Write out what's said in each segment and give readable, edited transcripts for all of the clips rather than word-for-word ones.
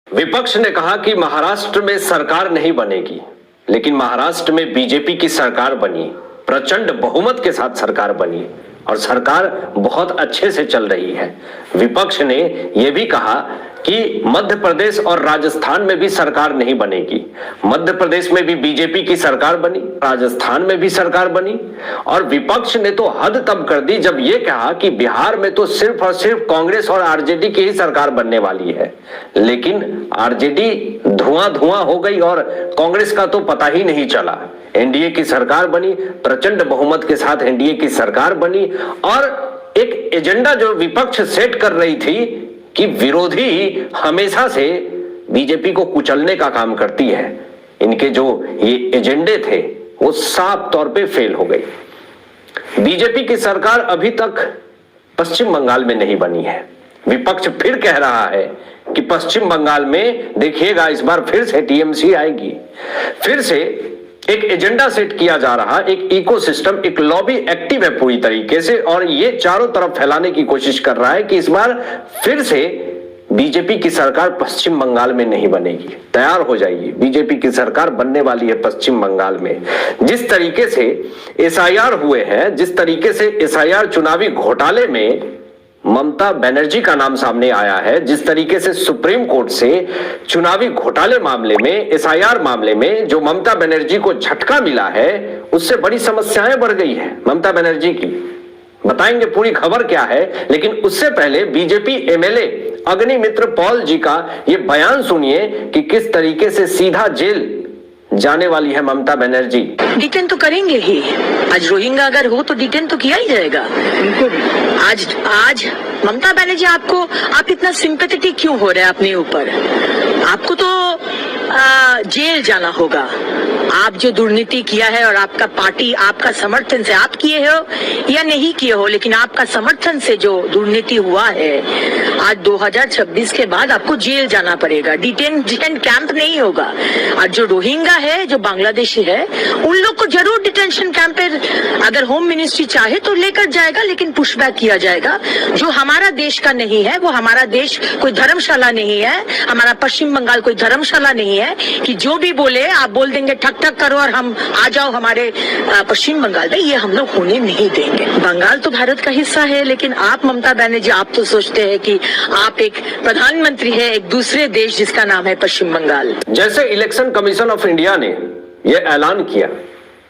विपक्ष ने कहा कि महाराष्ट्र में सरकार नहीं बनेगी, लेकिन महाराष्ट्र में बीजेपी की सरकार बनी, प्रचंड बहुमत के साथ सरकार बनी और सरकार बहुत अच्छे से चल रही है। विपक्ष ने यह भी कहा कि मध्य प्रदेश और राजस्थान में भी सरकार नहीं बनेगी। मध्य प्रदेश में भी बीजेपी की सरकार बनी, राजस्थान में भी सरकार बनी और विपक्ष ने तो हद तब कर दी जब यह कहा कि बिहार में तो सिर्फ और सिर्फ कांग्रेस और आरजेडी की ही सरकार बनने वाली है। लेकिन आरजेडी धुआं धुआं हो गई और कांग्रेस का तो पता ही नहीं चला। एनडीए की सरकार बनी, प्रचंड बहुमत के साथ एनडीए की सरकार बनी और एक एजेंडा जो विपक्ष सेट कर रही थी कि विरोधी हमेशा से बीजेपी को कुचलने का काम करती है, इनके जो ये एजेंडे थे वो साफ तौर पे फेल हो गई। बीजेपी की सरकार अभी तक पश्चिम बंगाल में नहीं बनी है। विपक्ष फिर कह रहा है कि पश्चिम बंगाल में देखिएगा इस बार फिर से टीएमसी आएगी। फिर से एक एजेंडा सेट किया जा रहा, एक इकोसिस्टम, एक लॉबी एक्टिव है पूरी तरीके से और ये चारों तरफ फैलाने की कोशिश कर रहा है कि इस बार फिर से बीजेपी की सरकार पश्चिम बंगाल में नहीं बनेगी। तैयार हो जाइए, बीजेपी की सरकार बनने वाली है पश्चिम बंगाल में। जिस तरीके से एसआईआर हुए हैं, जिस तरीके से एसआईआर चुनावी घोटाले में ममता बनर्जी का नाम सामने आया है, जिस तरीके से सुप्रीम कोर्ट से चुनावी घोटाले मामले में, एसआईआर मामले में जो ममता बनर्जी को झटका मिला है, उससे बड़ी समस्याएं बढ़ गई है ममता बनर्जी की। बताएंगे पूरी खबर क्या है, लेकिन उससे पहले बीजेपी एमएलए अग्निमित्र पॉल जी का यह बयान सुनिए कि किस तरीके से सीधा जेल जाने वाली है ममता बनर्जी। डिटेन तो करेंगे ही, आज रोहिंग्या अगर हो तो डिटेन तो किया ही जाएगा। आज ममता बनर्जी आप इतना सिंपैथेटिक क्यों हो रहे हैं अपने ऊपर? आपको तो जेल जाना होगा। आप जो दुर्नीति किया है और आपका पार्टी आपका समर्थन से आप किए हो या नहीं किए हो, लेकिन आपका समर्थन से जो दुर्नीति हुआ है, आज 2026 के बाद आपको जेल जाना पड़ेगा। डिटेंशन कैंप नहीं होगा। आज जो रोहिंग्या है, जो बांग्लादेशी है, उन लोग को जरूर डिटेंशन कैंप पे अगर होम मिनिस्ट्री चाहे तो लेकर जाएगा, लेकिन पुशबैक किया जाएगा। जो हमारा देश का नहीं है, वो हमारा देश कोई धर्मशाला नहीं है, हमारा पश्चिम बंगाल कोई धर्मशाला नहीं है कि जो भी बोले आप बोल देंगे ठक ठक करो और हम आ जाओ हमारे पश्चिम बंगाल में। ये हम लोग होने नहीं देंगे। बंगाल तो भारत का हिस्सा है, लेकिन आप ममता बनर्जी आप तो सोचते हैं कि आप एक प्रधानमंत्री है एक दूसरे देश जिसका नाम है पश्चिम बंगाल। जैसे इलेक्शन कमीशन ऑफ इंडिया ने यह ऐलान किया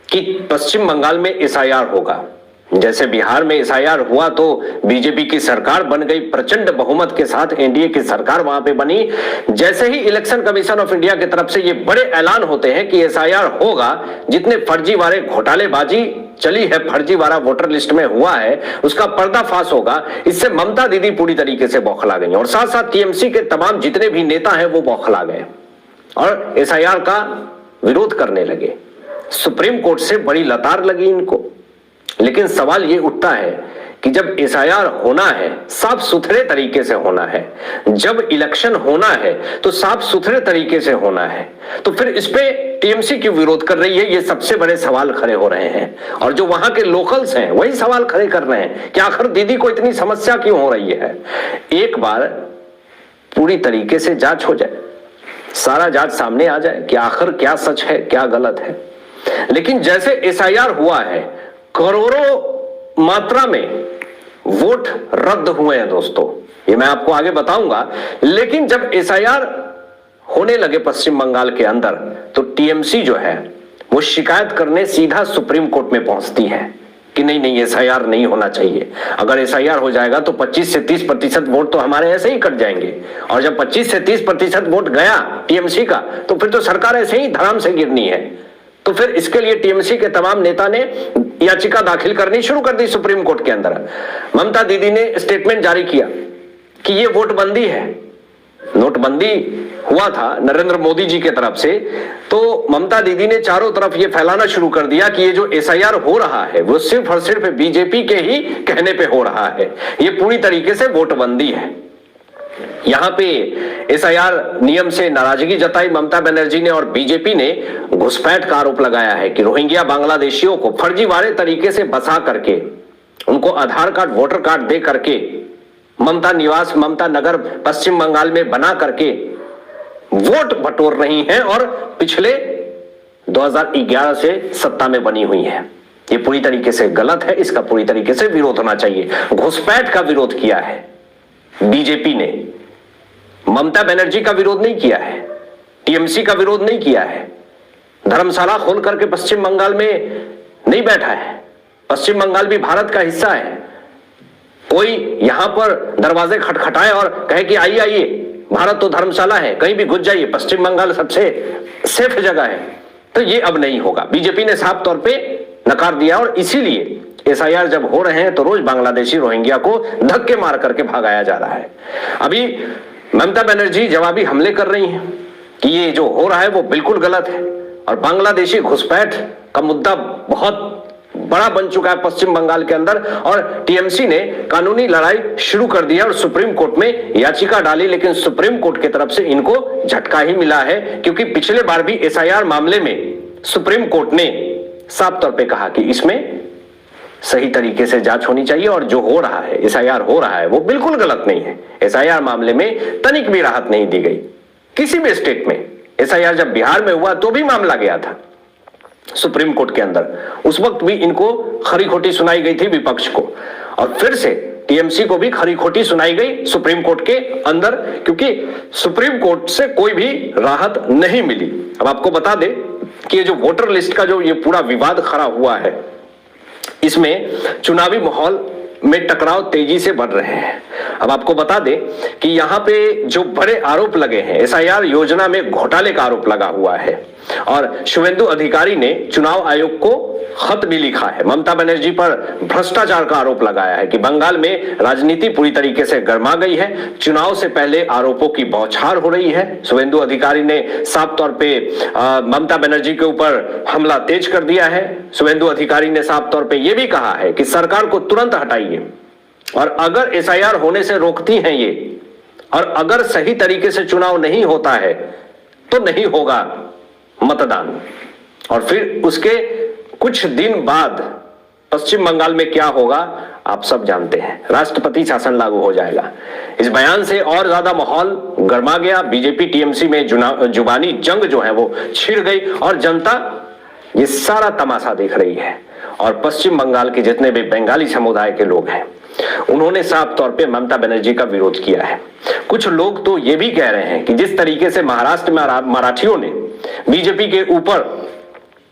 कि पश्चिम बंगाल में एसआईआर होगा, जैसे बिहार में एसआईआर हुआ तो बीजेपी की सरकार बन गई, प्रचंड बहुमत के साथ एनडीए की सरकार वहां पे बनी। जैसे ही इलेक्शन कमीशन ऑफ इंडिया की तरफ से ये बड़े ऐलान होते हैं कि एसआईआर होगा, जितने फर्जीवाड़े घोटालेबाजी चली है, फर्जीवाड़ा वोटर लिस्ट में हुआ है, उसका पर्दाफाश होगा। इससे ममता दीदी पूरी तरीके से बौखला गई और साथ साथ टीएमसी के तमाम जितने भी नेता हैं वो बौखला गए और एसआईआर का विरोध करने लगे। सुप्रीम कोर्ट से बड़ी लतार लगी इनको। लेकिन सवाल ये उठता है कि जब एसआईआर होना है, साफ सुथरे तरीके से होना है, जब इलेक्शन होना है तो साफ सुथरे तरीके से होना है, तो फिर इस पे टीएमसी क्यों विरोध कर रही है? ये सबसे बड़े सवाल खड़े हो रहे हैं और जो वहां के लोकल्स हैं वही सवाल खड़े कर रहे हैं कि आखिर दीदी को इतनी समस्या क्यों हो रही है। एक बार पूरी तरीके से जांच हो जाए, सारा जांच सामने आ जाए कि आखिर क्या सच है क्या गलत है। लेकिन जैसे एसआईआर हुआ है, करोड़ों मात्रा में वोट रद्द हुए हैं दोस्तों, ये मैं आपको आगे बताऊंगा। लेकिन जब एसआईआर होने लगे पश्चिम बंगाल के अंदर तो टीएमसी जो है वो शिकायत करने सीधा सुप्रीम कोर्ट में पहुंचती है कि नहीं नहीं एसआईआर नहीं होना चाहिए। अगर एसआईआर हो जाएगा तो 25 से 30% वोट तो हमारे ऐसे ही कट जाएंगे और जब 25 से 30% वोट गया टीएमसी का तो फिर तो सरकार ऐसे ही धड़ाम से गिरनी है। तो फिर इसके लिए टीएमसी के तमाम नेता ने याचिका दाखिल करनी शुरू कर दी सुप्रीम कोर्ट के अंदर। ममता दीदी ने स्टेटमेंट जारी किया कि ये वोटबंदी है। नोटबंदी हुआ था नरेंद्र मोदी जी के तरफ से, तो ममता दीदी ने चारों तरफ ये फैलाना शुरू कर दिया कि ये जो एसआईआर हो रहा है वो सिर्फ और सिर्फ बीजेपी के ही कहने पे हो रहा है, ये पूरी तरीके से वोटबंदी है। यहां पे एसआईआर नियम से नाराजगी जताई ममता बनर्जी ने और बीजेपी ने घुसपैठ का आरोप लगाया है कि रोहिंग्या बांग्लादेशियों को फर्जीवाड़े तरीके से बसा करके उनको आधार कार्ड वोटर कार्ड दे करके ममता निवास ममता नगर पश्चिम बंगाल में बना करके वोट बटोर रही हैं और पिछले 2011 से सत्ता में बनी हुई है। ये पूरी तरीके से गलत है, इसका पूरी तरीके से विरोध होना चाहिए। घुसपैठ का विरोध किया है बीजेपी ने, ममता बनर्जी का विरोध नहीं किया है, टीएमसी का विरोध नहीं किया है। धर्मशाला खोल करके पश्चिम बंगाल में नहीं बैठा है। पश्चिम बंगाल भी भारत का हिस्सा है। कोई यहां पर दरवाजे खटखटाए और कहे कि आइए आइए, भारत तो धर्मशाला है, कहीं भी घुस जाइए, पश्चिम बंगाल सबसे सेफ जगह है, तो ये अब नहीं होगा। बीजेपी ने साफ तौर पे नकार दिया और इसीलिए एसआईआर जब हो रहे हैं तो रोज बांग्लादेशी रोहिंग्या को धक्के मार करके भगाया जा रहा है। अभी ममता बनर्जी जवाबी हमले कर रही हैं कि ये जो हो रहा है वो बिल्कुल गलत है और बांग्लादेशी घुसपैठ का मुद्दा बहुत बड़ा बन चुका है पश्चिम बंगाल के अंदर और टीएमसी ने कानूनी लड़ाई शुरू कर दिया और सुप्रीम कोर्ट में याचिका डाली, लेकिन सुप्रीम कोर्ट की तरफ से इनको झटका ही मिला है क्योंकि पिछले बार भी एसआईआर मामले में सुप्रीम कोर्ट ने साफ तौर पे कहा कि इसमें सही तरीके से जांच होनी चाहिए और जो हो रहा है एसआईआर हो रहा है वो बिल्कुल गलत नहीं है। एसआईआर मामले में तनिक भी राहत नहीं दी गई किसी भी स्टेट में। एसआईआर जब बिहार में हुआ तो भी मामला गया था सुप्रीम कोर्ट के अंदर, उस वक्त भी इनको खरी खोटी सुनाई गई थी विपक्ष को और फिर से टीएमसी को भी खरी खोटी सुनाई गई सुप्रीम कोर्ट के अंदर क्योंकि सुप्रीम कोर्ट से कोई भी राहत नहीं मिली। अब आपको बता दें कि ये जो वोटर लिस्ट का जो ये पूरा विवाद खड़ा हुआ है, इसमें चुनावी माहौल में टकराव तेजी से बढ़ रहे हैं। अब आपको बता दें कि यहां पे जो बड़े आरोप लगे हैं, एसआईआर योजना में घोटाले का आरोप लगा हुआ है और शुभेंदु अधिकारी ने चुनाव आयोग को खत भी लिखा है। ममता बनर्जी पर भ्रष्टाचार का आरोप लगाया है कि बंगाल में राजनीति पूरी तरीके से गर्मा गई है, चुनाव से पहले आरोपों की बौछार हो रही है। शुभेंदु अधिकारी ने साफ तौर पे ममता बनर्जी के ऊपर हमला तेज कर दिया है। शुभेंदु अधिकारी ने साफ तौर पे यह भी कहा है कि सरकार को तुरंत हटाइए और अगर एसआईआर होने से रोकती हैं ये और अगर सही तरीके से चुनाव नहीं होता है तो नहीं होगा मतदान। और फिर उसके कुछ दिन बाद पश्चिम बंगाल में क्या होगा आप सब जानते हैं, राष्ट्रपति शासन लागू हो जाएगा। इस बयान से और ज्यादा माहौल गर्मा गया। बीजेपी टीएमसी में जुबानी जंग जो है वो छिड़ गई और जनता ये सारा तमाशा देख रही है और पश्चिम बंगाल के जितने भी बंगाली समुदाय के लोग हैं उन्होंने साफ तौर पे ममता बनर्जी का विरोध किया है। कुछ लोग तो ये भी कह रहे हैं कि जिस तरीके से महाराष्ट्र में मराठियों ने बीजेपी के ऊपर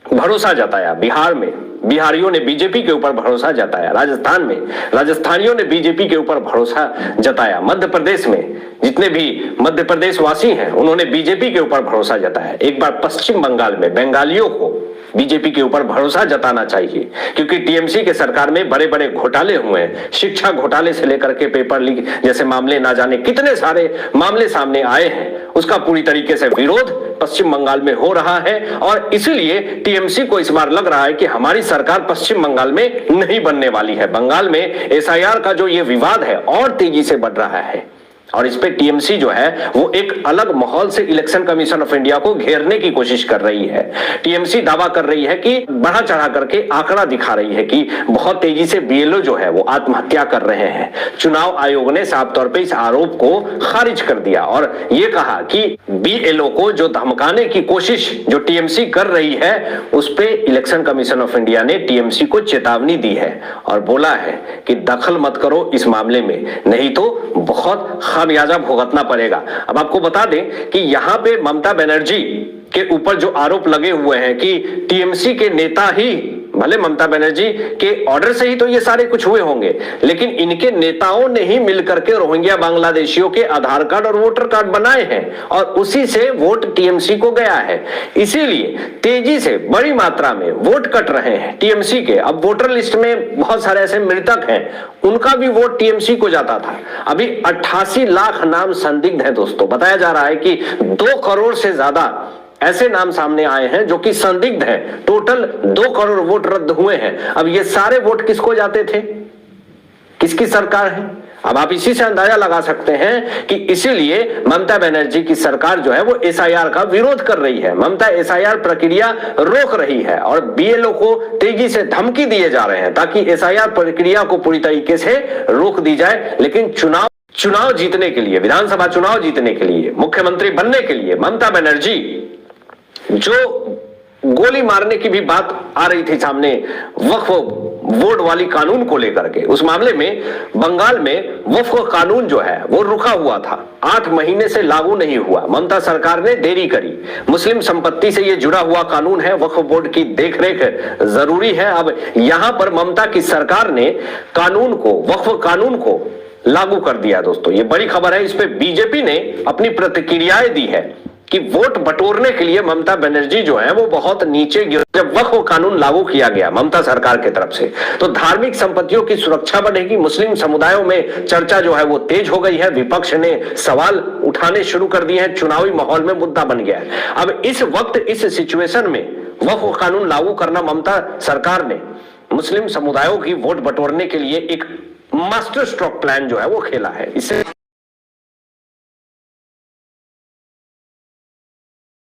भरोसा जताया, बिहार में बिहारियों ने बीजेपी के ऊपर भरोसा जताया, राजस्थान में राजस्थानियों ने बीजेपी के ऊपर भरोसा जताया, मध्य प्रदेश में जितने भी मध्य प्रदेश वासी हैं उन्होंने बीजेपी के ऊपर भरोसा जताया। एक बार पश्चिम बंगाल में बंगालियों को बीजेपी के ऊपर भरोसा जताना चाहिए क्योंकि टीएमसी के सरकार में बड़े बड़े घोटाले हुए हैं। शिक्षा घोटाले से लेकर के पेपर लीक जैसे मामले ना जाने कितने सारे मामले सामने आए हैं, उसका पूरी तरीके से विरोध पश्चिम बंगाल में हो रहा है और इसीलिए टीएमसी को इस बार लग रहा है कि हमारी सरकार पश्चिम बंगाल में नहीं बनने वाली है। बंगाल में एसआईआर का जो ये विवाद है और तेजी से बढ़ रहा है और इस पे टीएमसी जो है वो एक अलग माहौल से इलेक्शन कमीशन ऑफ इंडिया को घेरने की कोशिश कर रही है। टीएमसी दावा कर रही है कि बढ़ा चढ़ा करके आंकड़ा दिखा रही है कि बहुत तेजी से बीएलओ जो है वो आत्महत्या कर रहे हैं। चुनाव आयोग ने साफ तौर पे इस आरोप को खारिज कर दिया और ये कहा कि बीएलओ को जो धमकाने की कोशिश जो टीएमसी कर रही है उस पे इलेक्शन कमीशन ऑफ इंडिया ने टीएमसी को चेतावनी दी है और बोला है कि दखल मत करो इस मामले में, नहीं तो बहुत खामियाजा भुगतना पड़ेगा। अब आपको बता दें कि यहां पे ममता बनर्जी के ऊपर जो आरोप लगे हुए हैं कि टीएमसी के नेता ही, भले ममता बनर्जी के ऑर्डर से ही तो ये सारे कुछ हुए होंगे, लेकिन इनके नेताओं ने ही मिलकर के रोहिंग्या बांग्लादेशियों के आधार कार्ड और वोटर कार्ड बनाए हैं और उसी से वोट टीएमसी को गया है। इसीलिए तेजी से बड़ी मात्रा में वोट कट रहे हैं टीएमसी के। अब वोटर लिस्ट में बहुत सारे ऐसे मृतक हैं, उनका भी वोट टीएमसी को जाता था। अभी 88 लाख नाम संदिग्ध हैं दोस्तों। बताया जा रहा है कि 2 करोड़ से ज्यादा ऐसे नाम सामने आए हैं जो कि संदिग्ध हैं। टोटल 2 करोड़ वोट रद्द हुए हैं। अब ये सारे वोट किसको जाते थे, किसकी सरकार है? अब आप इसी से अंदाजा लगा सकते हैं कि इसीलिए ममता बनर्जी की सरकार जो है वो एसआईआर का विरोध कर रही है। ममता एसआईआर प्रक्रिया रोक रही है और बीएलओ को तेजी से धमकी दिए जा रहे हैं ताकि एसआईआर प्रक्रिया को पूरी तरीके से रोक दी जाए। लेकिन चुनाव जीतने के लिए, विधानसभा चुनाव जीतने के लिए, मुख्यमंत्री बनने के लिए ममता बनर्जी जो गोली मारने की भी बात आ रही थी सामने वक्फ बोर्ड वाली कानून को लेकर के, उस मामले में बंगाल में वक्फ कानून जो है वो रुका हुआ था, 8 महीने से लागू नहीं हुआ। ममता सरकार ने देरी करी। मुस्लिम संपत्ति से ये जुड़ा हुआ कानून है, वक्फ बोर्ड की देखरेख जरूरी है। अब यहां पर ममता की सरकार ने कानून को, वक्फ कानून को लागू कर दिया। दोस्तों ये बड़ी खबर है, इस पे बीजेपी ने अपनी प्रतिक्रियाएं दी है कि वोट बटोरने के लिए ममता बनर्जी जो है वो बहुत नीचे गिर। जब वक्फ कानून लागू किया गया ममता सरकार की तरफ से तो धार्मिक संपत्तियों की सुरक्षा बढ़ेगी। मुस्लिम समुदायों में चर्चा जो है वो तेज हो गई है, विपक्ष ने सवाल उठाने शुरू कर दिए हैं, चुनावी माहौल में मुद्दा बन गया है। अब इस वक्त इस सिचुएशन में वक्फ कानून लागू करना ममता सरकार ने मुस्लिम समुदायों की वोट बटोरने के लिए एक मास्टर स्ट्रोक प्लान जो है वो खेला है। इससे